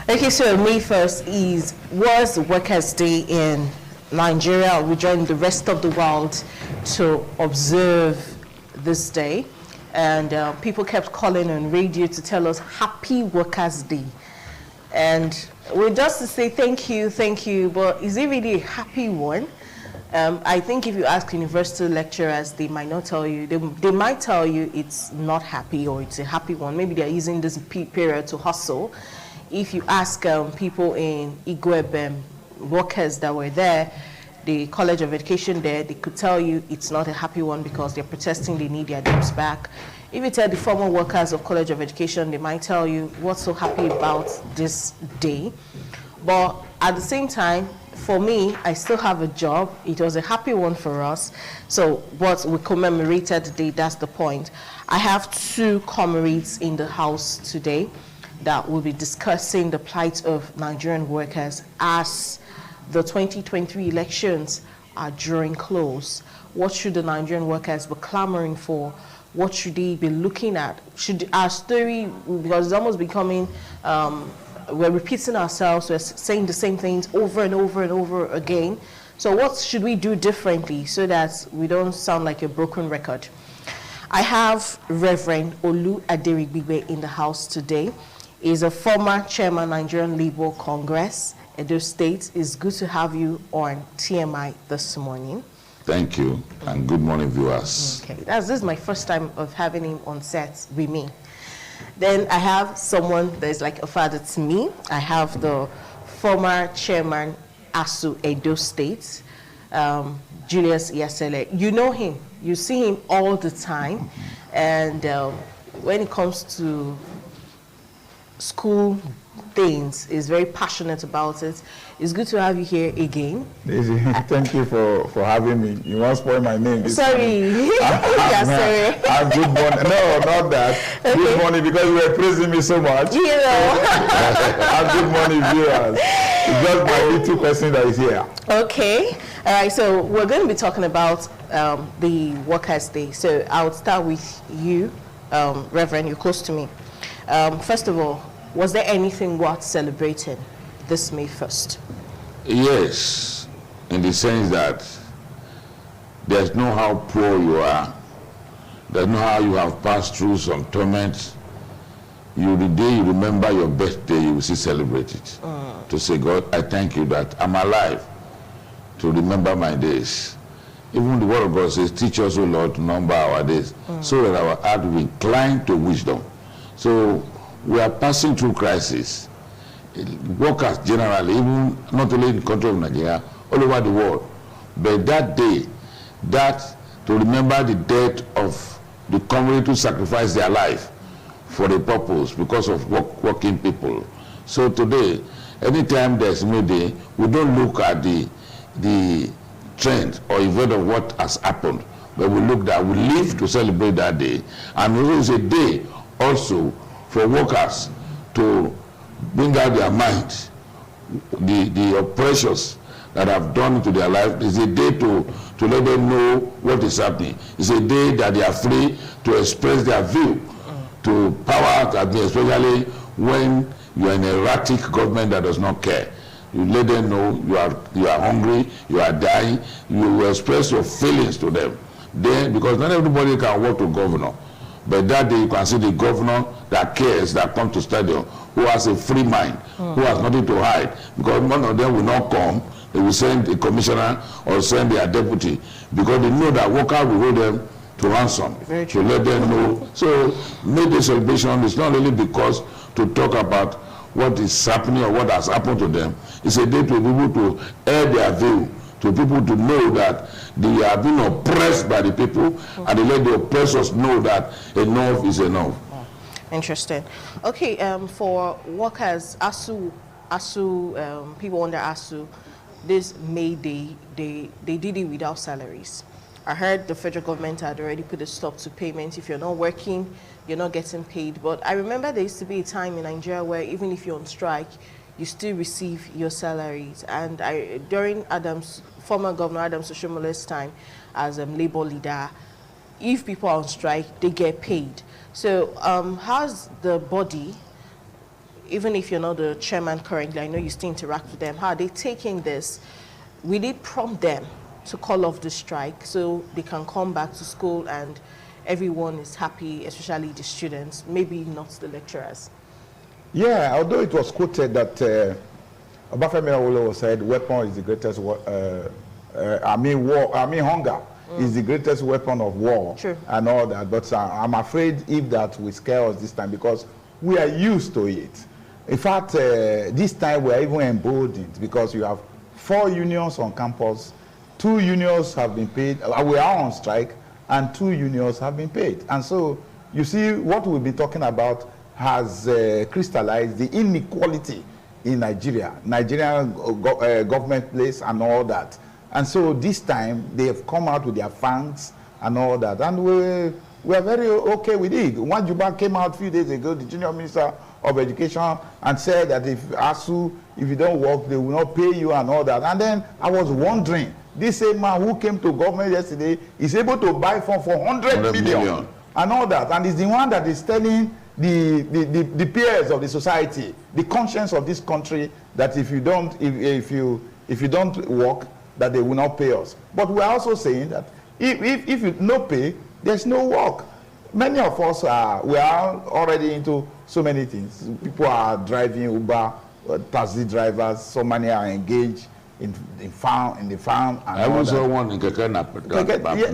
Okay, so May 1st was Workers' Day in Nigeria. We joined the rest of the world to observe this day. And people kept calling on radio to tell us Happy Workers' Day. And we're just to say thank you, but is it really a happy one? I think if you ask university lecturers, they might not tell you. They might tell you it's not happy or it's a happy one. Maybe they're using this period to hustle. If you ask people in Igweb, workers that were there, the College of Education there, they could tell you it's not a happy one because they're protesting, they need their jobs back. If you tell the former workers of College of Education, they might tell you what's so happy about this day. But at the same time, for me, I still have a job. It was a happy one for us. So what we commemorated today, that's the point. I have two comrades in the house today that will be discussing the plight of Nigerian workers as the 2023 elections are drawing close. What should the Nigerian workers be clamoring for? What should they be looking at? Should our story, because it's almost becoming, we're repeating ourselves, we're saying the same things over and over and over again. So what should we do differently so that we don't sound like a broken record? I have Reverend Olu Aderigbibe in the house today. He's a former chairman, Nigerian Labour Congress, Edo State. It's good to have you on TMI this morning. Thank you, and good morning, viewers. Okay, this is my first time of having him on set with me. Then I have someone that is like a father to me. I have the former chairman, ASU Edo State, Julius Yasele. You know him. You see him all the time. And when it comes to school things, is very passionate about it. It's good to have you here again. Daisy, thank you for having me. You won't spoil my name. Sorry. Sorry. Good morning. No, not that. Okay. Good morning, because you were praising me so much. You know. Good morning, viewers. It's just my little person that is here. Okay. All right, so we're going to be talking about the Workers' Day. So I'll start with you, Reverend. You're close to me. First of all, was there anything worth celebrating this May 1st? Yes, in the sense that there's no how poor you are, there's no how you have passed through some torments. The day you remember your birthday, you will still celebrate it. To say, God, I thank you that I'm alive to remember my days. Even the word of God says, teach us, O Lord, to number our days, so that our heart will incline to wisdom. So we are passing through crisis. Workers generally, even not only in the country of Nigeria, all over the world. But that day, to remember the death of the community who sacrificed their life for a purpose because of working people. So today, anytime there's May Day, we don't look at the trend or event of what has happened, but we look that we live to celebrate that day. And it is a day also for workers to bring out their mind, the oppressions that have done to their life. It's a day to let them know what is happening. It's a day that they are free to express their view to power, especially when you are in an erratic government that does not care. You let them know you are hungry, you are dying, you will express your feelings to them. Then, because not everybody can work to governor. But that day you can see the governor that cares, that comes to stadium, who has a free mind, who has nothing to hide. Because none of them will not come, they will send a commissioner or send their deputy, because they know that workers will hold them to ransom, to let them know. So May Day celebration is not only because to talk about what is happening or what has happened to them. It's a day to be able to air their view, to people to know that they are being oppressed by the people, and they let the oppressors know that enough is enough. Interesting. Okay, for workers, ASU, people under ASU, this May Day, they did it without salaries. I heard the federal government had already put a stop to payments. If you're not working, you're not getting paid. But I remember there used to be a time in Nigeria where even if you're on strike, you still receive your salaries. And during former Governor Adams Oshomole's time as a labor leader, if people are on strike, they get paid. So how's the body even if you're not the chairman currently, I know you still interact with them, how are they taking this? We did prompt them to call off the strike so they can come back to school and everyone is happy, especially the students, maybe not the lecturers. Yeah, although it was quoted that Obafemi Awolowo said weapon is the greatest, hunger is the greatest weapon of war. True. And all that. But I'm afraid if that will scare us this time because we are used to it. In fact, this time we are even emboldened because you have 4 unions on campus, 2 unions have been paid, we are on strike, and 2 unions have been paid. And so you see what we've been talking about has crystallized the inequality in Nigeria. Nigerian government place and all that. And so this time they have come out with their fangs and all that. And we are very okay with it. One Juba came out a few days ago, the junior minister of education, and said that if ASU, if you don't work, they will not pay you and all that. And then I was wondering, this same man who came to government yesterday is able to buy phone for 100 million and all that. And is the one that is telling the peers of the society, the conscience of this country, that if you don't work, that they will not pay us. But we are also saying that if you no pay, there's no work. Many of us we are already into so many things. People are driving Uber, taxi drivers. So many are engaged in the farm. And I was the one in Kekena.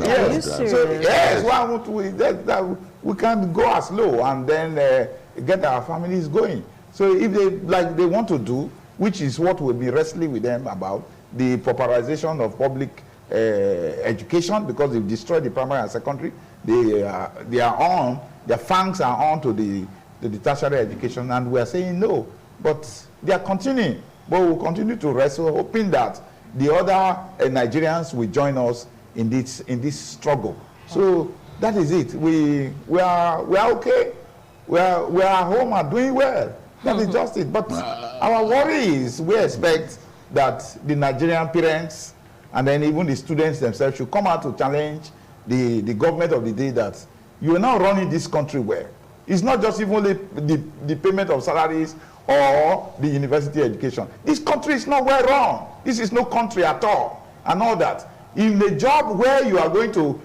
Yes. So yes, why we can't go as low and then get our families going. So if they want to do, which is what we'll be wrestling with them about, the pauperization of public education, because they've destroyed the primary and secondary. Their fangs are on to the tertiary education, and we are saying no. But they are continuing. But we'll continue to wrestle, hoping that the other Nigerians will join us in this struggle. So that is it. We are okay. We are at home and doing well. That is just it. But our worry is we expect that the Nigerian parents and then even the students themselves should come out to challenge the government of the day that you are not running this country well. It's not just even the payment of salaries or the university education. This country is not well run. This is no country at all and all that. In the job where you are going to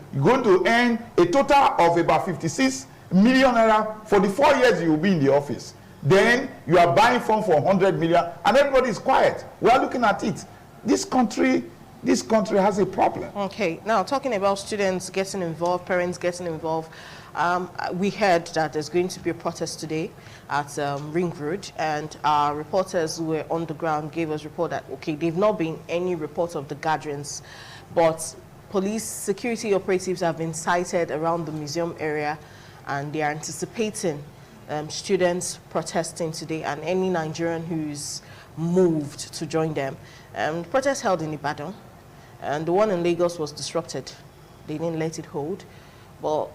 earn a total of about 56 million naira for the 4 years you will be in the office, then you are buying phone for 100 million and everybody is quiet. We are looking at it. This country has a problem. Okay, now talking about students getting involved, parents getting involved, we heard that there's going to be a protest today at Ring Road, and our reporters who were on the ground gave us report that, okay, they've not been any reports of the gatherings, but police security operatives have been sighted around the museum area, and they are anticipating students protesting today and any Nigerian who's moved to join them. The protest held in Ibadan, and the one in Lagos was disrupted. They didn't let it hold. But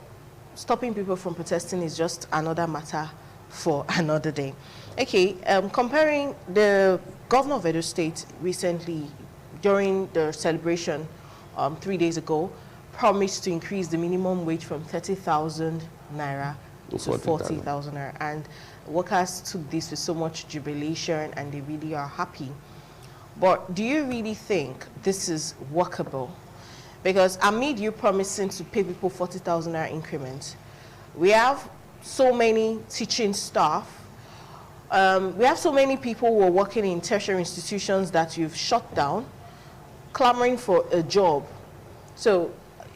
stopping people from protesting is just another matter for another day. Okay, comparing the governor of Edo State recently, during the celebration 3 days ago, promised to increase the minimum wage from 30,000 naira to 40,000 naira. And workers took this with so much jubilation and they really are happy. But do you really think this is workable? Because amid you promising to pay people 40,000 naira increment, we have so many teaching staff, we have so many people who are working in tertiary institutions that you've shut down, clamoring for a job. So,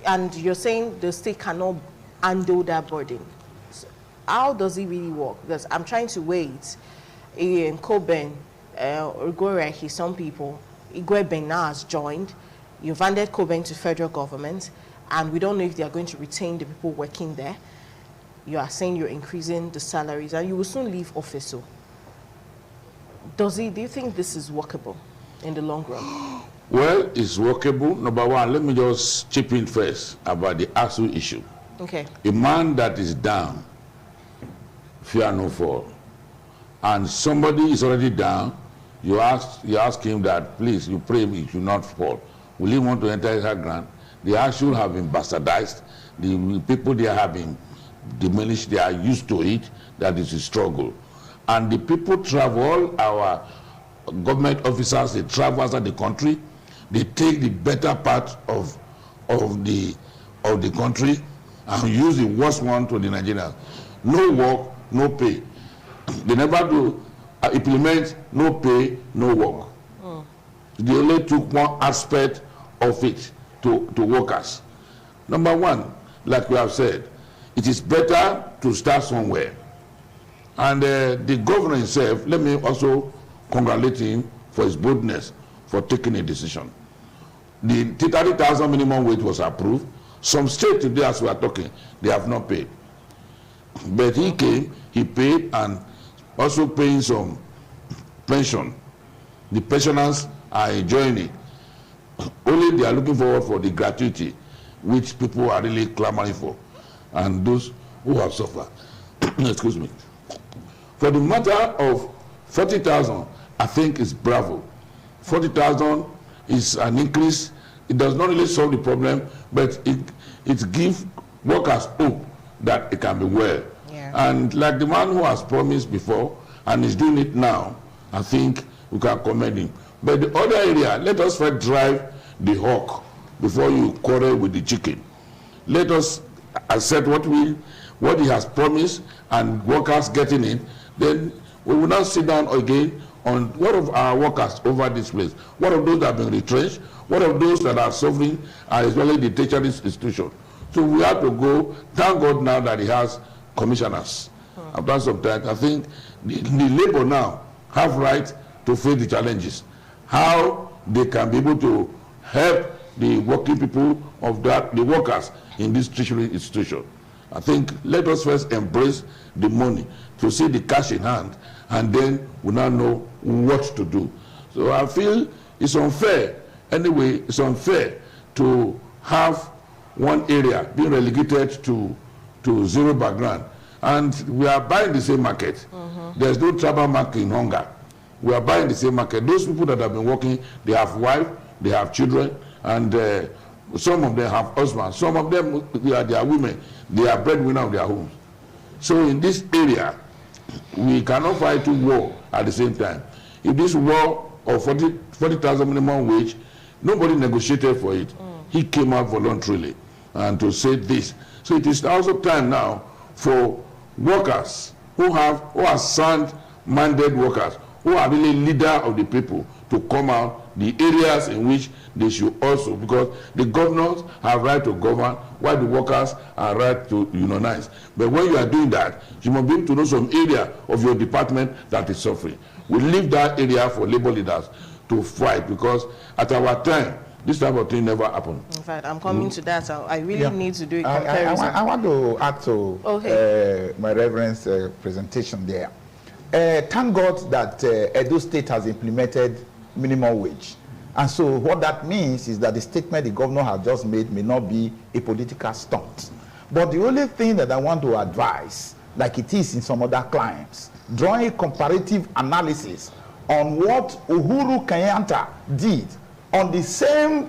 and you're saying the state cannot handle that burden. So how does it really work? Because I'm trying to wait. In Koben, Igoreki, some people, Igwe Bena has joined. You've handed Koben to federal government, and we don't know if they are going to retain the people working there. You are saying you're increasing the salaries, and you will soon leave office. So, do you think this is workable in the long run? Well, it's workable. Number one, let me just chip in first about the ASU issue. Okay. A man that is down, fear no fall. And somebody is already down, you ask him that, please, you pray he should not fall. Will he want to enter his grant? The ASU have been bastardized. The people there have been diminished. They are used to it. That is a struggle. and the people travel, our government officers, they travel outside the country, they take the better part of the country and use the worst one to the Nigerians. No work, no pay. They never do implement no pay, no work. They only took one aspect of it to workers. Number one, like we have said, it is better to start somewhere. And the governor himself, let me also congratulate him for his boldness for taking a decision. The 30,000 minimum wage was approved. Some states today, as we are talking, they have not paid. But he came, he paid, and also paying some pension. The pensioners are enjoying it. Only they are looking forward for the gratuity, which people are really clamoring for, and those who have suffered. Excuse me. For the matter of 40,000, I think is bravo. 40,000 is an increase. It does not really solve the problem, but it gives workers hope that it can be well. Yeah. And like the man who has promised before and is doing it now, I think we can commend him. But the other area, let us first drive the hawk before you quarrel with the chicken. Let us accept what he has promised and workers getting it. Then we will not sit down again on what of our workers over this place, what of those that have been retrenched, what of those that are suffering, especially the tertiary institution. So we have to go, thank God now that he has commissioners. After some time, I think the labor now have right to face the challenges. How they can be able to help the working people of the workers in this tertiary institution. I think let us first embrace the money to see the cash in hand, and then we now know what to do. So I feel it's unfair. Anyway, it's unfair to have one area being relegated to zero background. And we are buying the same market. There's no tribal market in hunger. We are buying the same market. Those people that have been working, they have wives, they have children, and some of them have husbands. Some of them, they are women. They are breadwinner of their homes. So in this area, we cannot fight two wars at the same time. If this war of 40,000 minimum wage, nobody negotiated for it. He came out voluntarily and to say this. So it is also time now for workers who are sound-minded workers, who are really leader of the people, to come out the areas in which they should also, because the governors have right to govern, while the workers are right to unionize. But when you are doing that, you must be able to know some area of your department that is suffering. We leave that area for labor leaders to fight, because at our time, this type of thing never happened. In fact, I'm coming to that. I really need to do a comparison. I want to add to my reverend's presentation there. Thank God that Edo State has implemented minimum wage. And so what that means is that the statement the governor has just made may not be a political stunt. But the only thing that I want to advise, like it is in some other clients, drawing a comparative analysis on what Uhuru Kenyatta did on this same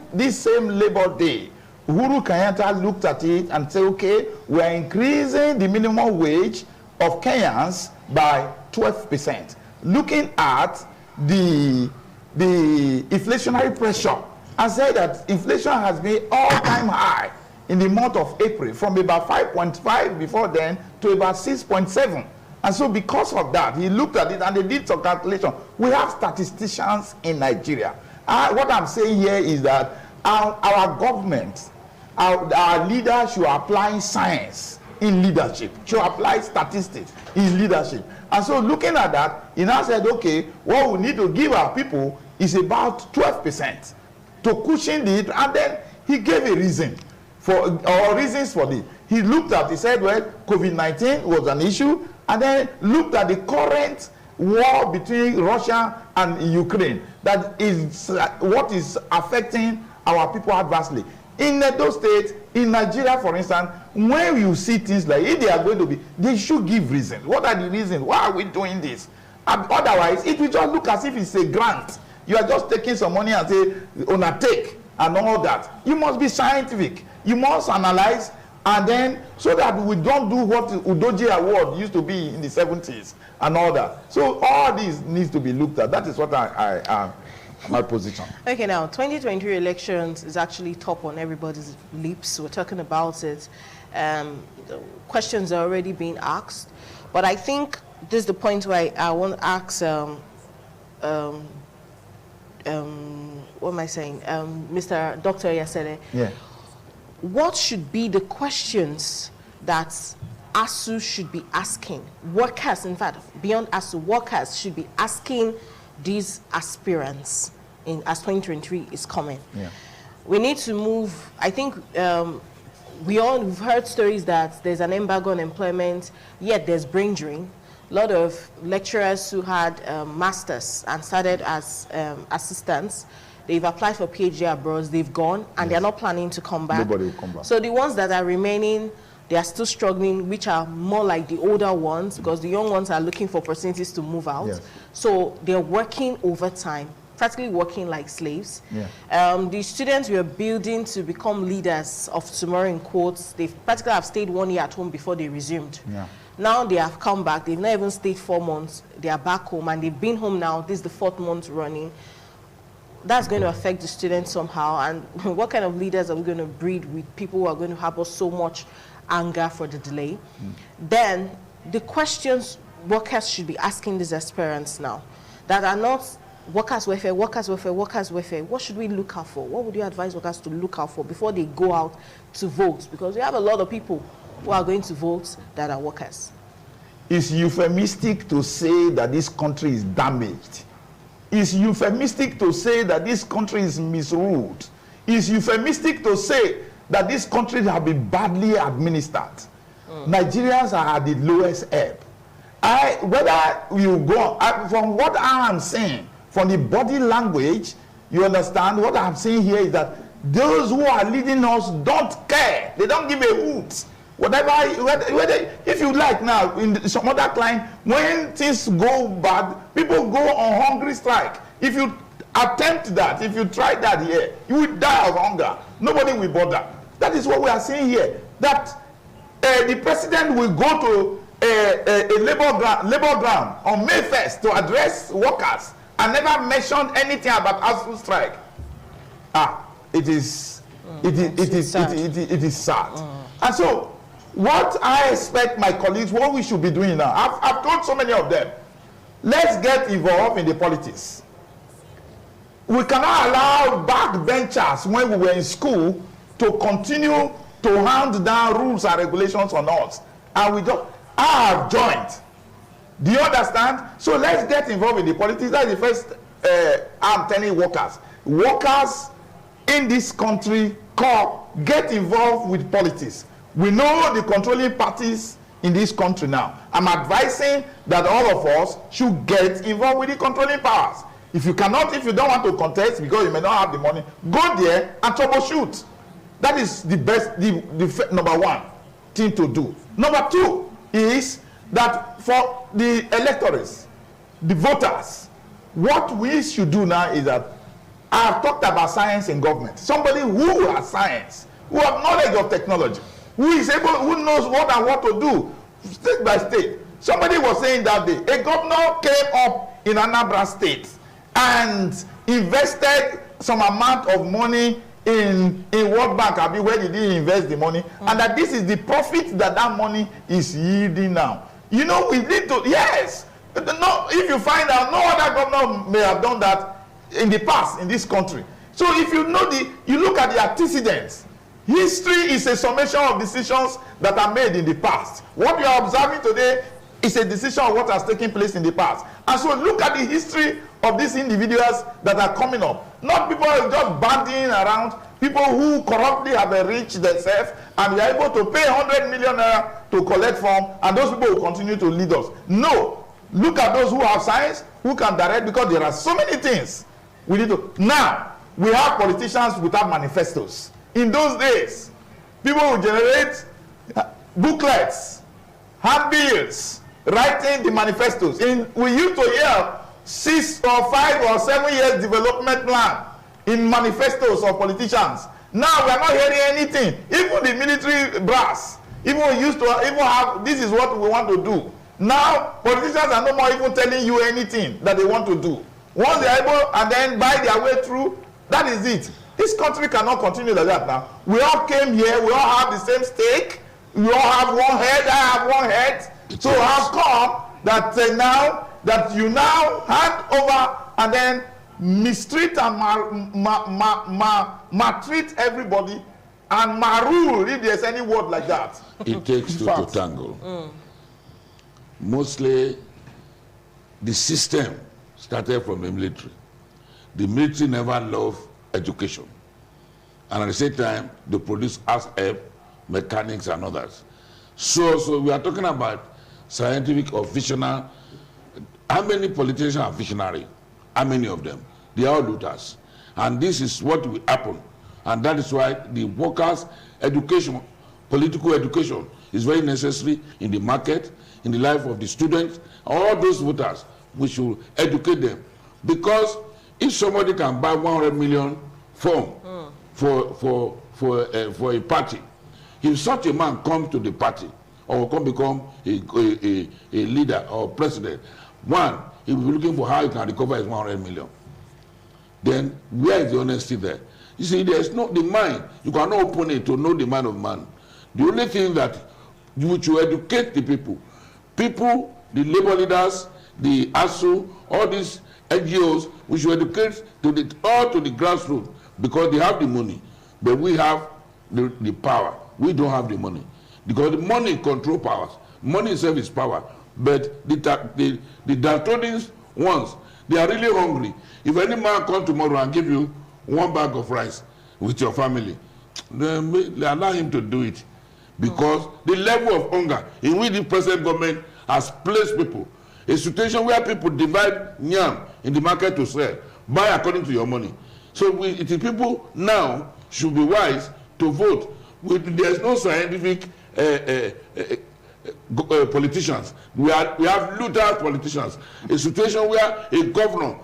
Labor Day. Uhuru Kenyatta looked at it and said, okay, we are increasing the minimum wage of Kenyans by 12%. Looking at the inflationary pressure, I said that inflation has been all-time high in the month of April, from about 5.5 before then to about 6.7. And so because of that, he looked at it and they did some calculation. We have statisticians in Nigeria. What I'm saying here is that our government, our leaders should apply science in leadership, should apply statistics in leadership. And so looking at that, he now said, okay, what we need to give our people is about 12% to cushion it. And then he gave a reason reasons for this. He looked at, he said, well, COVID-19 was an issue, and then looked at the current war between Russia and Ukraine, that is what is affecting our people adversely. In those states, in Nigeria, for instance, when you see things like, if they are going to be, they should give reasons. What are the reasons? Why are we doing this? Otherwise, it will just look as if it's a grant. You are just taking some money and say, undertake, and all that. You must be scientific. You must analyze And then, so that we don't do what Udoji Award used to be in the 70s and all that. So all this needs to be looked at. That is what my position. Okay, now 2023 elections is actually top on everybody's lips. We're talking about it. The questions are already being asked, but I think this is the point where I want to ask. What am I saying? Mr. Dr. Yasele. Yeah. What should be the questions that ASU should be asking? Workers, in fact, beyond ASU, workers should be asking these aspirants as 2023 is coming. Yeah. We need to move. I think we've heard stories that there's an embargo on employment, yet there's brain drain. A lot of lecturers who had masters and started as assistants, they've applied for PhD abroad, they've gone, and they're not planning to come back. Nobody will come back. So the ones that are remaining, they are still struggling, which are more like the older ones, because the young ones are looking for opportunities to move out. Yes. So they're working overtime, practically working like slaves. Yeah. The students we are building to become leaders of tomorrow, in quotes, they practically have stayed 1 year at home before they resumed. Yeah. Now they have come back, they've not even stayed 4 months, they are back home, and they've been home now, this is the 4th month running. That's going to affect the students somehow, and what kind of leaders are we going to breed with people who are going to have us so much anger for the delay? Then the questions workers should be asking these aspirants now that are not workers' welfare, workers' welfare, workers' welfare. What should we look out for? What would you advise workers to look out for before they go out to vote? Because we have a lot of people who are going to vote that are workers. It's euphemistic to say that this country is damaged. It's euphemistic to say that this country is misruled. It's euphemistic to say that this country has been badly administered. Nigerians are at the lowest ebb. Whether you go, from what I am saying, from the body language, you understand what I'm saying here is that those who are leading us don't care. They don't give a hoot. Whatever, if you like now, in some other client, when things go bad, people go on hungry strike. If you attempt that, if you try that here, you will die of hunger. Nobody will bother. That is what we are saying here. That the president will go to a labor ground on May 1st to address workers and never mention anything about ASU strike. It is sad. And so, what I expect my colleagues, what we should be doing now, I've told so many of them, let's get involved in the politics. We cannot allow backbenchers when we were in school to continue to hand down rules and regulations on us. And I have joined. Do you understand? So let's get involved in the politics. That's the first I'm telling workers. Workers in this country, get involved with politics. We know the controlling parties in this country now. I'm advising that all of us should get involved with the controlling powers. If you don't want to contest because you may not have the money, go there and troubleshoot. That is the best, the number one thing to do. Number two is that for the electors, the voters, what we should do now is that I have talked about science in government. Somebody who has science, who has knowledge of technology, who knows what and what to do state by state. Somebody was saying that day, a governor came up in Anambra State and invested some amount of money in World Bank. Where did he invest the money? And that this is the profit that money is yielding now. You know, we need to, yes. No, if you find out, no other governor may have done that in the past in this country. So if you know you look at the antecedents. History is a summation of decisions that are made in the past. What you are observing today is a decision of what has taken place in the past. And so look at the history of these individuals that are coming up. Not people just bandying around, people who corruptly have enriched themselves and they are able to pay 100 million naira to collect from, and those people will continue to lead us. No. Look at those who have science, who can direct, because there are so many things we need to. Now, we have politicians without manifestos. In those days, people would generate booklets, handbills, writing the manifestos. We used to hear 6 or 5 or 7 years development plan in manifestos of politicians. Now we are not hearing anything. Even the military brass, even used to even have, this is what we want to do. Now politicians are no more even telling you anything that they want to do. Once they are able and then buy their way through, that is it. This country cannot continue like that now. We all came here, we all have the same stake, we all have one head, I have one head. So how come that now that you now hand over and then mistreat and maltreat everybody and marule, if there's any word like that? It takes two to tangle. Mostly the system started from the military. The military never loved education. And at the same time, they produce as help, mechanics and others. So we are talking about scientific or visionary. How many politicians are visionary? How many of them? They are all looters. And this is what will happen. And that is why the workers' education, political education, is very necessary in the market, in the life of the students, all those voters. We should educate them. Because if somebody can buy 100 million form for a party, if such a man comes to the party or come become a leader or president, one, he will be looking for how he can recover his 100 million. Then where is the honesty there? You see, there is no the mind. You cannot open it to know the mind of man. The only thing that you should educate the people, the labor leaders, the ASU, all these NGOs, we should educate to the grassroots because they have the money, but we have the power. We don't have the money because the money control powers. Money itself is power, but the downtrodden ones, they are really hungry. If any man come tomorrow and give you 1 bag of rice with your family, then allow him to do it, because the level of hunger in which the present government has placed people, a situation where people divide yam in the market to sell, buy according to your money. So it is people now should be wise to vote. There is no scientific politicians. We have looter politicians. A situation where a governor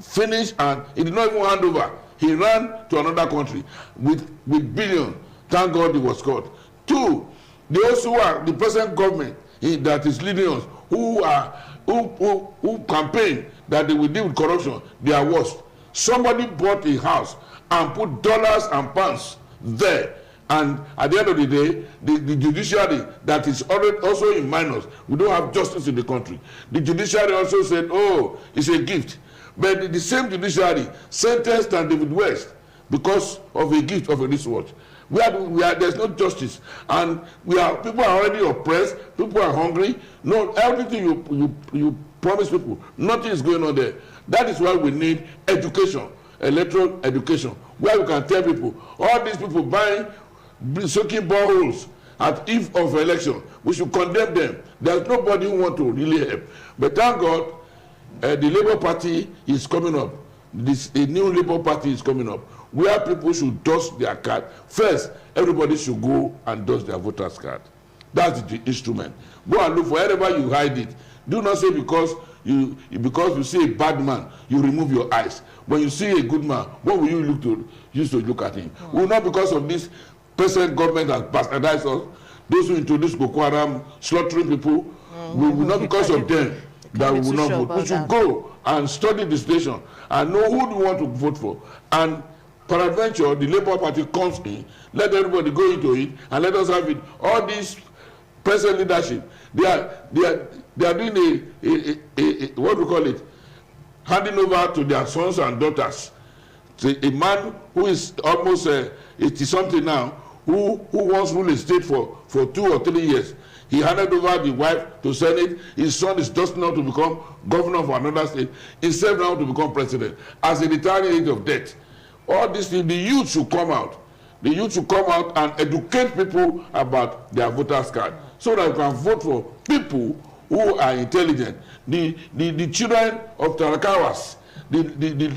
finished and he did not even hand over. He ran to another country with billions. Thank God he was caught. Two, they also are the present government that is leading us, who campaign that they will deal with corruption. They are worse. Somebody bought a house and put dollars and pounds there, and at the end of the day, the judiciary that is already also in minus. We don't have justice in the country. The judiciary also said, "Oh, it's a gift," but the same judiciary sentenced David West because of a gift of a wristwatch. There's no justice, and people are already oppressed. People are hungry. No, everything you promise people, nothing is going on there. That is why we need education, electoral education, where we can tell people, all these people buying, soaking boreholes at eve of election, we should condemn them. There's nobody who wants to really help. But thank God, the Labour Party is coming up. A new Labour Party is coming up, where people should dust their card. First, everybody should go and dust their voter's card. That's the instrument. Go and look for wherever you hide it. Do not say because you see a bad man, you remove your eyes. When you see a good man, what will you use to look at him? Well, not because of this present government has bastardized us. Those who introduced Boko Haram, slaughtering people, will not because of them that we will not vote. We should go and study the situation and know who we want to vote for. And peradventure, the Labour Party comes in, let everybody go into it, and let us have it. All these present leadership, they are doing a what we call it, handing over to their sons and daughters. So a man who is almost 80-something now, who once ruled a state for 2 or 3 years, he handed over the wife to Senate. His son is just now to become governor of another state, instead now to become president, as a retiring age of death. All these things, the youth should come out. The youth should come out and educate people about their voters' card, so that you can vote for people who are intelligent. The children of Tarakawas, the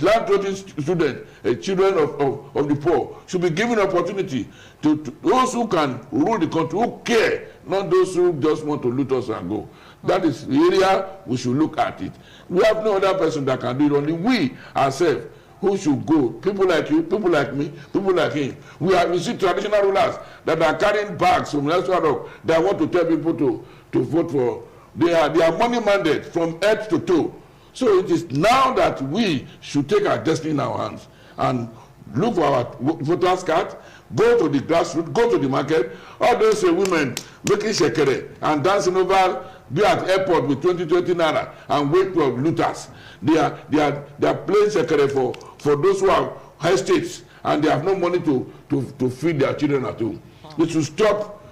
land-dwelling students, children of the poor, should be given opportunity to those who can rule the country, who care, not those who just want to loot us and go. That is the area we should look at it. We have no other person that can do it, only we ourselves. who should go. People like you, people like me, people like him. We see traditional rulers that are carrying bags from National Rock that want to tell people to vote for. They are money mandate from head to toe. So it is now that we should take our destiny in our hands and look for our voters' card, go to the grassroots, go to the market. All those women making shekere and dancing over, be at airport with 20 naira and wait for looters. They are playing shekere for those who have high states and they have no money to feed their children at home. They should stop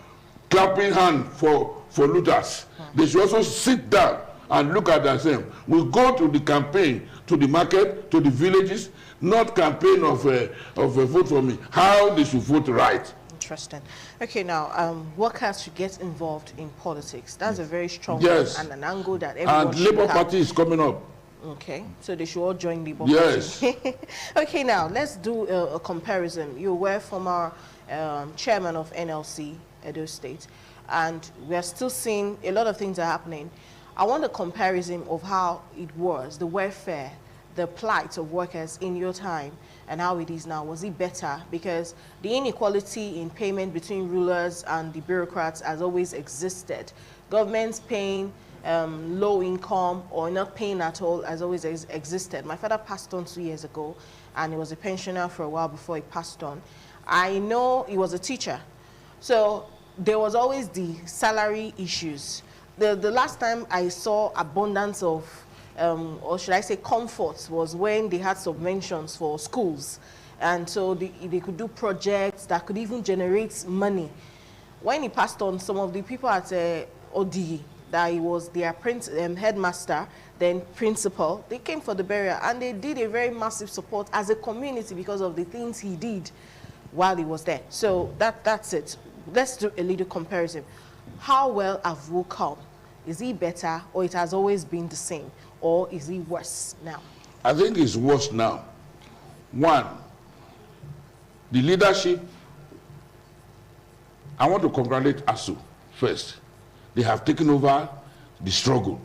clapping hand for looters. They should also sit down and look at themselves. We go to the campaign, to the market, to the villages, not campaign of a vote for me. How they should vote right. Interesting. Okay, now workers should get involved in politics. That's a very strong yes. and an angle that everyone and should Labour have. Party is coming up. Okay, so they should all join Labour yes. Party. Okay, now let's do a comparison. You were former chairman of NLC, Edo State, and we are still seeing a lot of things are happening. I want a comparison of how it was, the welfare, the plight of workers in your time and how it is now. Was it better? Because the inequality in payment between rulers and the bureaucrats has always existed. Governments paying low income or not paying at all has always existed. My father passed on 2 years ago and he was a pensioner for a while before he passed on. I know he was a teacher. So there was always the salary issues. The last time I saw abundance of, or should I say comforts, was when they had subventions for schools. And so they could do projects that could even generate money. When he passed on, some of the people at ODE, that he was their headmaster, then principal, they came for the burial and they did a very massive support as a community because of the things he did while he was there. So that's it. Let's do a little comparison. How well have we come? Is he better, or it has always been the same, or is he worse now? I think it's worse now. One, the leadership. I want to congratulate ASU first. They have taken over the struggle,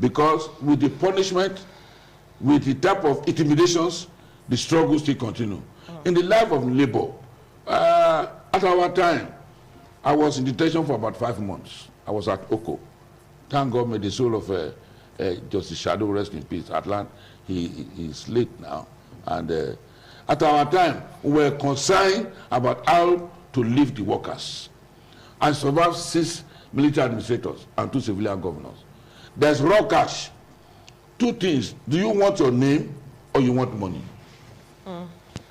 because with the punishment, with the type of intimidations, the struggle still continue. In the life of labor, at our time, I was in detention for about 5 months. I was at Oko. Thank God, may the soul of Justice Shadow rest in peace. Atlant, he's late now. And at our time, we were concerned about how to lift the workers. I survived 6 military administrators and 2 civilian governors. There's raw cash. 2 things. Do you want your name or you want money?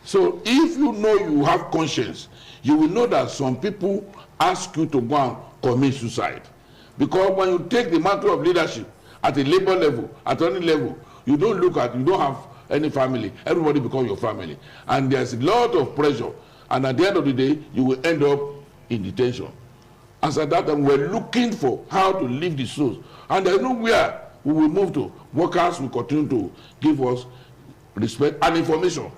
So if you know you have conscience, you will know that some people ask you to go and commit suicide. Because when you take the mantle of leadership at a labor level, at any level, you don't have any family. Everybody becomes your family. And there's a lot of pressure. And at the end of the day, you will end up in detention. As at that time, we're looking for how to lift the souls. And there's nowhere we will move to. Workers will continue to give us respect and information.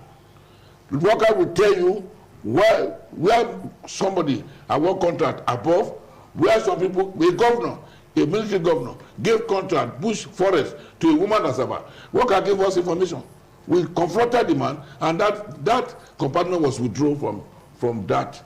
The worker will tell you where somebody at one contract above, where some people, a governor, a military governor, gave contract, bush forest to a woman as a man. Worker gave us information. We confronted the man, and that compartment was withdrawn from that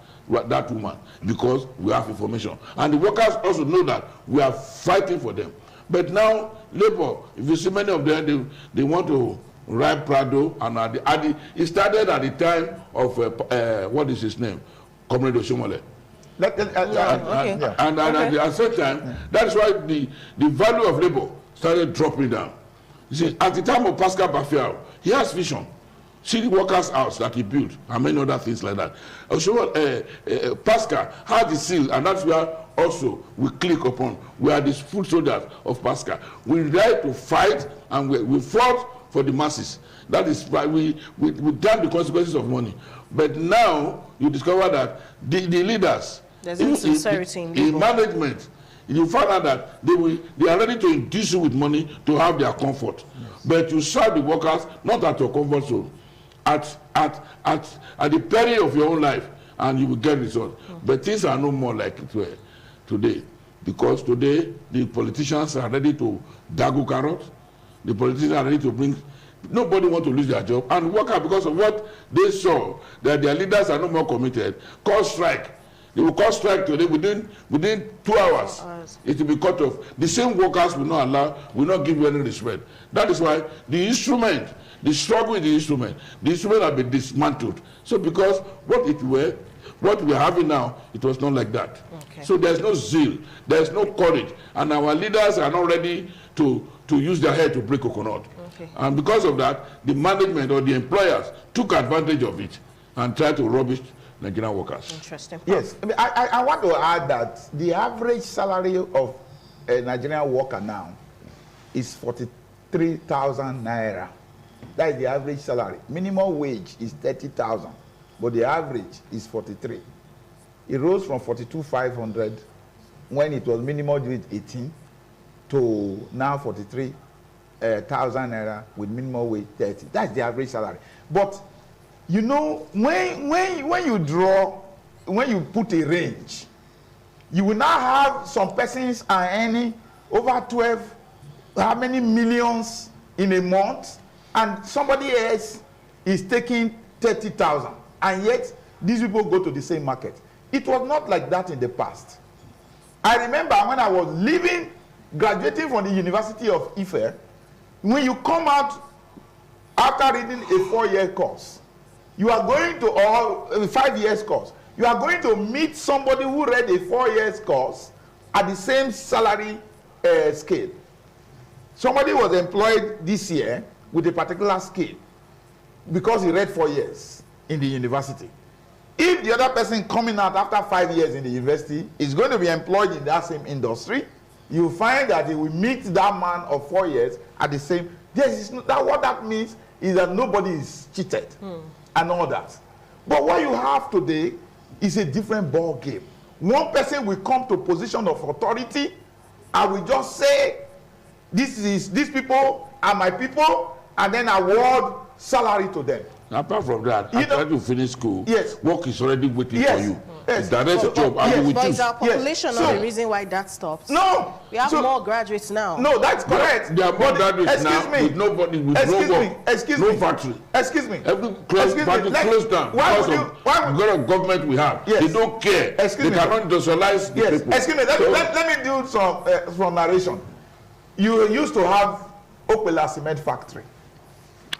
woman because we have information. And the workers also know that we are fighting for them. But now, labor, if you see many of them, they want to write Prado, and it started at the time of, what is his name? Comrade Oshomole. And at the same time, that's why the value of labor started dropping down. You see, at the time of Pascal Bafiao, he has vision. See the workers' house that he built, and many other things like that. Pascal had the seal, and that's where also we click upon. We are the foot soldiers of Pascal. We like to fight, and we fought for the masses. That is why we damn the consequences of money. But now you discover that the leaders, there's insincerity in management, you find out that they are ready to induce you with money to have their comfort. Yes. But you serve the workers not at your comfort zone, at the peril of your own life, and you will get results. But things are no more like it were today, because today the politicians are ready to dago carrots. The politicians are ready to bring Nobody want to lose their job. And workers, because of what they saw, that their leaders are no more committed, call strike. They will call strike today within 2 hours. It will be cut off. The same workers will not give you any respect. That is why the struggle with the instrument have been dismantled. So because what we are having now, it was not like that. Okay. So there's no zeal, there's no courage, and our leaders are not ready to use their head to break coconut. Okay. And because of that, the management or the employers took advantage of it and tried to rubbish Nigerian workers. Interesting. Yes, I want to add that the average salary of a Nigerian worker now is 43,000 naira. That is the average salary. Minimum wage is 30,000, but the average is 43. It rose from 42,500 when it was minimum wage 18 to now 43,000 naira with minimum wage 30. That's the average salary. But you know, when you put a range, you will now have some persons are earning over 12, how many millions in a month, and somebody else is taking 30,000, and yet these people go to the same market. It was not like that in the past. I remember when I was graduating from the University of Ife, when you come out after reading a 4-year course, you are going to, or a 5 years course, you are going to meet somebody who read a 4 years course at the same salary scale. Somebody was employed this year with a particular scale because he read 4 years in the university. If the other person coming out after 5 years in the university is going to be employed in that same industry, you find that he will meet that man of 4 years at the same. What that means is that nobody is cheated. And all that. But what you have today is a different ball game. One person will come to a position of authority and will just say, these people are my people, and then award salary to them. Apart from that, after you finish school, yes, work is already waiting for you. Yes. The direct job, yes, you will but choose. is our population not So, the reason why that stops? No. We have more graduates now. No, that's correct. There are more graduates now with nobody, with no work, no factory. Excuse me. Every factory closed down because of government we have. Yes. They don't care. They cannot industrialize the people. Excuse me. Let me do some narration. You used to have Opela Cement Factory.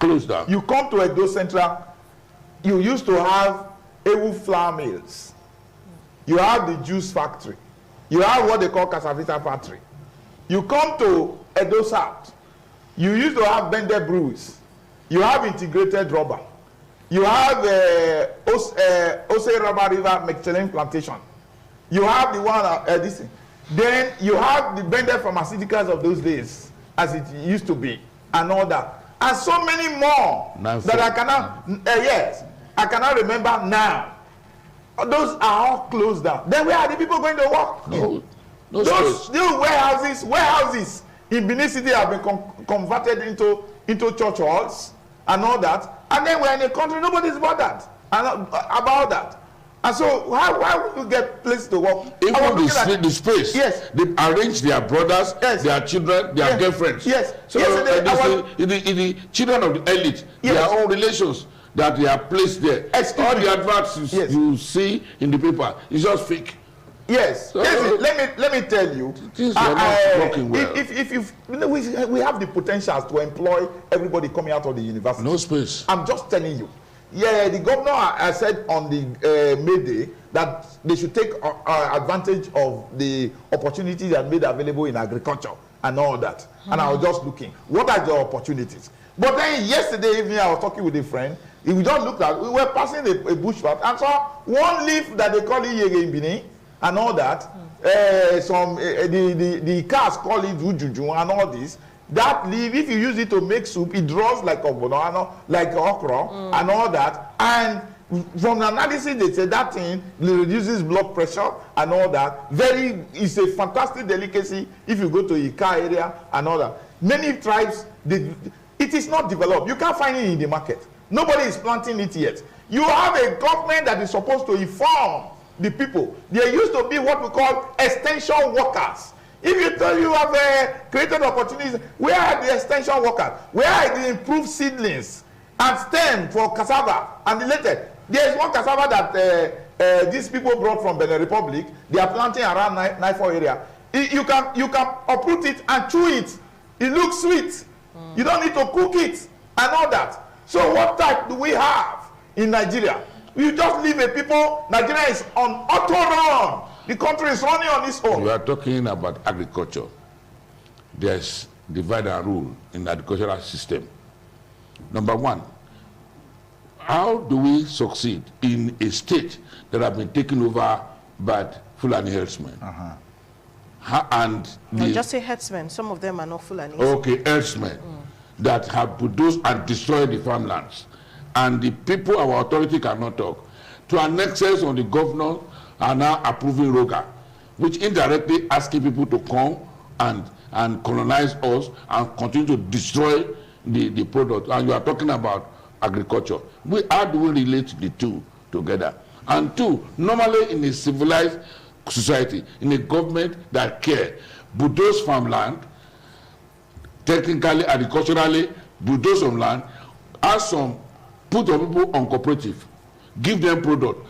Closed down. You come to Edo Central, you used to have Ewu Flour Mills. You have the juice factory. You have what they call Casavita factory. You come to Edo South, you used to have Bende Breweries. You have integrated rubber. You have Ose Rubber River Michelin Plantation. You have the one, this. Then you have the Bende Pharmaceuticals of those days, as it used to be, and all that. And so many more that I cannot remember now. Those are all closed down. Then where are the people going to work? No Those new warehouses in Benin City have been converted into church halls and all that. And then we're in a country, nobody's bothered about that. And so why would you get places to work? Even the space. Yes. They arrange their brothers, yes, their children, their girlfriends. Yes. So the children of the elite, yes, their own relations that they are placed there. All the adverts you see in the paper is just fake. Yes. So, let me tell you. Things are not working well. We have the potential to employ everybody coming out of the university. No space. I'm just telling you. Yeah, the governor has said on the May Day that they should take advantage of the opportunities that are made available in agriculture and all that. And I was just looking, what are the opportunities? But then yesterday evening, I was talking with a friend. We just looked at, we were passing a bush path and saw one leaf that they call Iyege in Benin and all that. The cars call it Ujuju and all this. That leaf, if you use it to make soup, it draws like ogbono, like okra, and all that. And from the analysis, they say that thing reduces blood pressure and all that. It's a fantastic delicacy if you go to Ika area and all that. Many tribes, it is not developed. You can't find it in the market. Nobody is planting it yet. You have a government that is supposed to inform the people. There used to be what we call extension workers. If you tell you have created opportunities, where are the extension workers? Where are the improved seedlings and stem for cassava and related? There is one cassava that these people brought from Benin Republic. They are planting around Nifo area. You can uproot it and chew it. It looks sweet. You don't need to cook it and all that. So what type do we have in Nigeria? We just leave a people. Nigeria is on auto run. The country is running on its own. We are talking about agriculture. There's divide and rule in the agricultural system. Number one, how do we succeed in a state that have been taken over by Fulani herdsmen? No, just say herdsmen. Some of them are not Fulani. Okay, herdsmen that have produced and destroyed the farmlands. And the people, our authority cannot talk. To annexes on the governor are now approving Roga, which indirectly asking people to come and colonize us and continue to destroy the product. And you are talking about agriculture. How do we relate the two together? And two, normally in a civilized society, in a government that care, bulldoze farmland, technically, agriculturally, bulldoze some land, ask some, put some people on cooperative, give them product,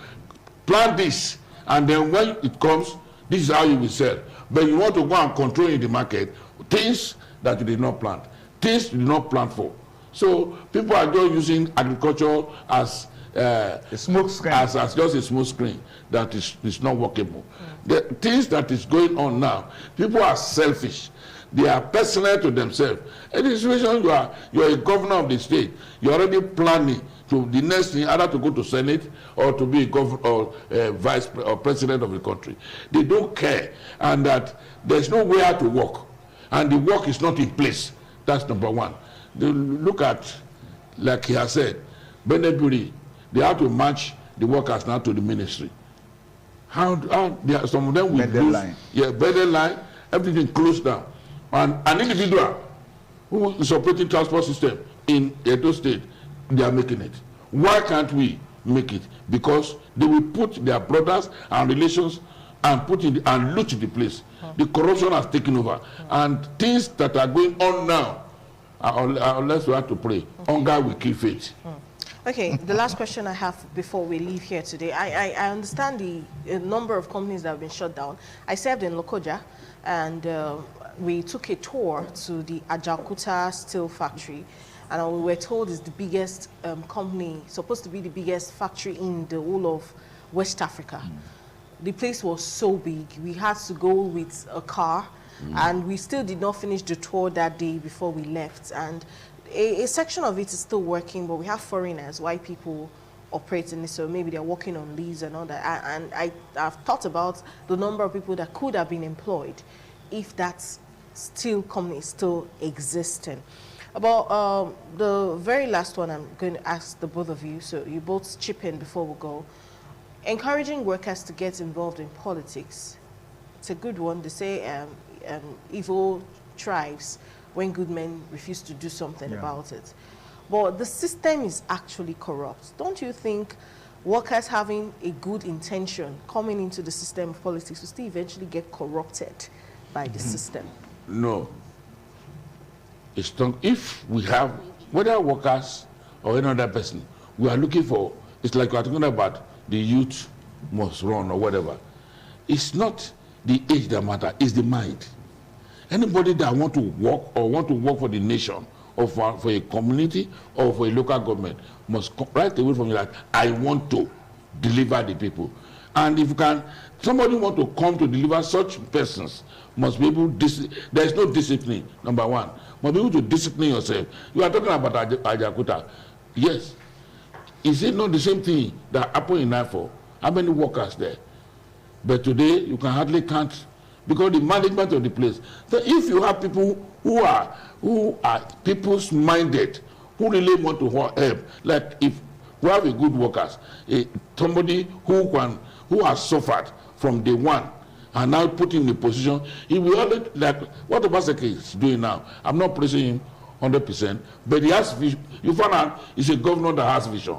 plant this, and then when it comes, this is how you will sell. But you want to go and control in the market things that you did not plant, things you did not plant for. So people are just using agriculture as a smoke screen, as just a smoke screen that is not workable. The things that is going on now, people are selfish. They are personal to themselves. In this situation, you are a governor of the state. You're already planning to the next thing, either to go to Senate or to be a governor or vice or president of the country. They don't care, and that there's nowhere to work, and the work is not in place. That's number one. They look at, like he has said, Beneburi, they have to match the workers now to the ministry. How some of them will lose, better line, everything closed down. And an individual who is operating transport system in Edo State, they are making it. Why can't we make it? Because they will put their brothers and relations and put in and loot the place. The corruption has taken over, and things that are going on now, unless we have to pray, hunger will kill faith. Okay, the last question I have before we leave here today. I understand the number of companies that have been shut down. I served in Lokoja, and we took a tour to the Ajaokuta steel factory, and we were told it's the biggest company, supposed to be the biggest factory in the whole of West Africa. The place was so big, we had to go with a car, and we still did not finish the tour that day before we left. And a section of it is still working, but we have foreigners, white people operating it, so maybe they're working on leaves and all that. And I've thought about the number of people that could have been employed if that steel company is still existing. About the very last one, I'm going to ask the both of you, so you both chip in before we go. Encouraging workers to get involved in politics, it's a good one. They say evil thrives when good men refuse to do something about it. But the system is actually corrupt. Don't you think workers having a good intention coming into the system of politics will still eventually get corrupted by the system? No. It's if we have, whether workers or any other person, we are looking for, it's like we are talking about the youth must run or whatever. It's not the age that matters, it's the mind. Anybody that want to work or want to work for the nation or for a community or for a local government must come right away from you like, I want to deliver the people. And if you can, somebody want to come to deliver, such persons must be able to, there is no discipline, number one. Must be able to discipline yourself. You are talking about Ajaokuta. Yes. Is it not the same thing that happened in Nifo? How many workers there? But today, you can hardly count, because the management of the place. So if you have people who are people's minded, who really want to help, like if we have a good workers, somebody who has suffered from day one and now put in a position, he will always, like what Obaseki is doing now. I'm not praising him 100%, but he has vision. You find out he's a governor that has vision.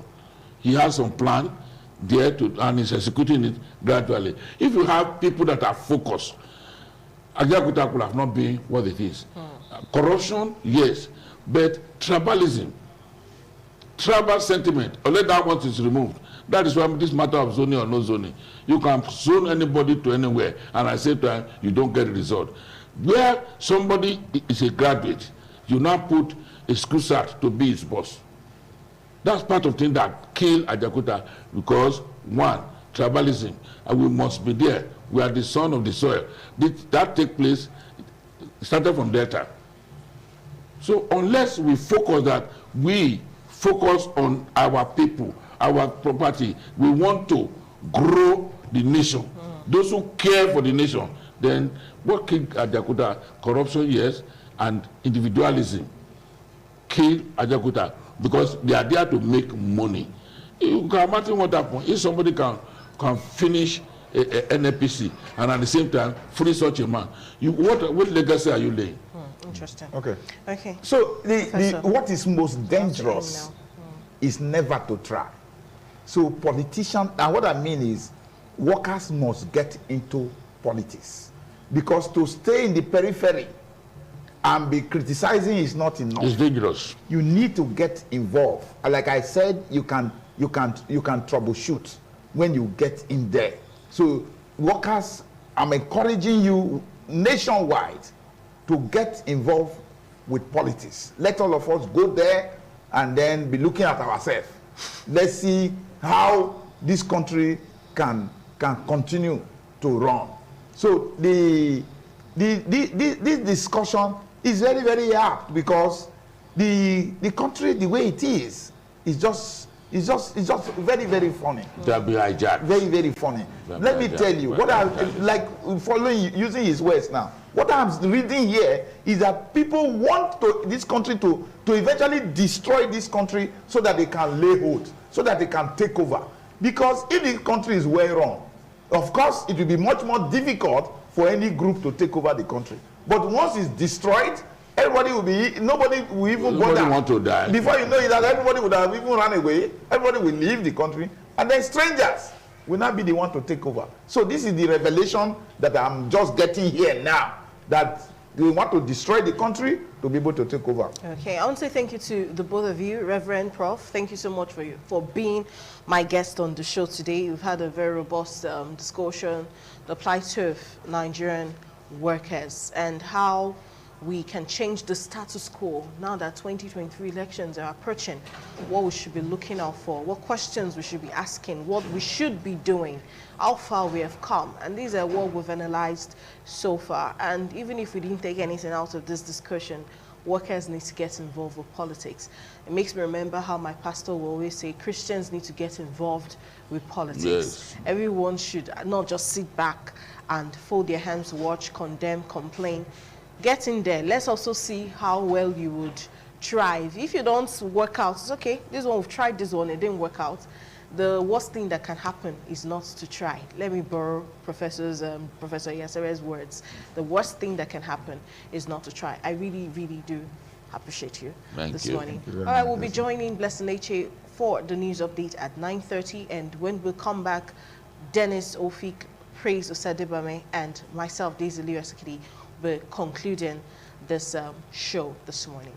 He has some plan there and he's executing it gradually. If you have people that are focused, Ajakuta could have not been what it is. Corruption, yes, but tribalism, tribal sentiment, unless that one is removed. That is why this matter of zoning or no zoning. You can zone anybody to anywhere, and I say to them, you don't get a result. Where somebody is a graduate, you now put a school cert to be his boss. That's part of things that kill Ajakuta, because one, tribalism, and we must be there. We are the son of the soil. That take place, started from Delta. So unless we focus on our people, our property, we want to grow the nation. Those who care for the nation, then what kill Ajakuta? Corruption, yes, and individualism kill Ajakuta, because they are there to make money. You can imagine what happens if somebody can finish a NAPC and at the same time free such a man. What legacy are you laying? Interesting. Okay. So what is most dangerous is never to try. So politicians, and what I mean is, workers must get into politics, because to stay in the periphery and be criticizing is not enough. It's dangerous. You need to get involved. Like I said, you can troubleshoot when you get in there. So workers, I'm encouraging you nationwide to get involved with politics. Let all of us go there and then be looking at ourselves. Let's see how this country can continue to run. So this discussion is very, very apt, because the country, the way it is just very, very funny. They'll be hijacked. Very, very funny. Let me tell you, what I like following, using his words now. What I'm reading here is that people want this country to eventually destroy this country so that they can lay hold, so that they can take over. Because if the country is well run, of course, it will be much more difficult for any group to take over the country. But once it's destroyed, nobody will even bother. Want to die. Before you know it, that everybody would have even run away. Everybody will leave the country, and then strangers will not be the one to take over. So this is the revelation that I'm just getting here now, that they want to destroy the country to be able to take over. Okay, I want to say thank you to the both of you, Reverend Prof. Thank you so much for being my guest on the show today. We've had a very robust discussion, the plight of Nigerian workers and how we can change the status quo now that 2023 elections are approaching, what we should be looking out for, what questions we should be asking, what we should be doing, how far we have come. And these are what we've analyzed so far. And even if we didn't take anything out of this discussion, workers need to get involved with politics. It makes me remember how my pastor will always say, Christians need to get involved with politics. Yes. Everyone should not just sit back and fold their hands, watch, condemn, complain. Get in there. Let's also see how well you would thrive. If you don't work out, it's okay. This one, we've tried this one, it didn't work out. The worst thing that can happen is not to try. Let me borrow Professor Yasere's words. The worst thing that can happen is not to try. I really, really do appreciate you this morning. All right, we'll be joining Blessing Leche for the news update at 9:30. And when we come back, Dennis Ofik, Praise Osadebame, and myself, Daisy Lewis, will be concluding this show this morning.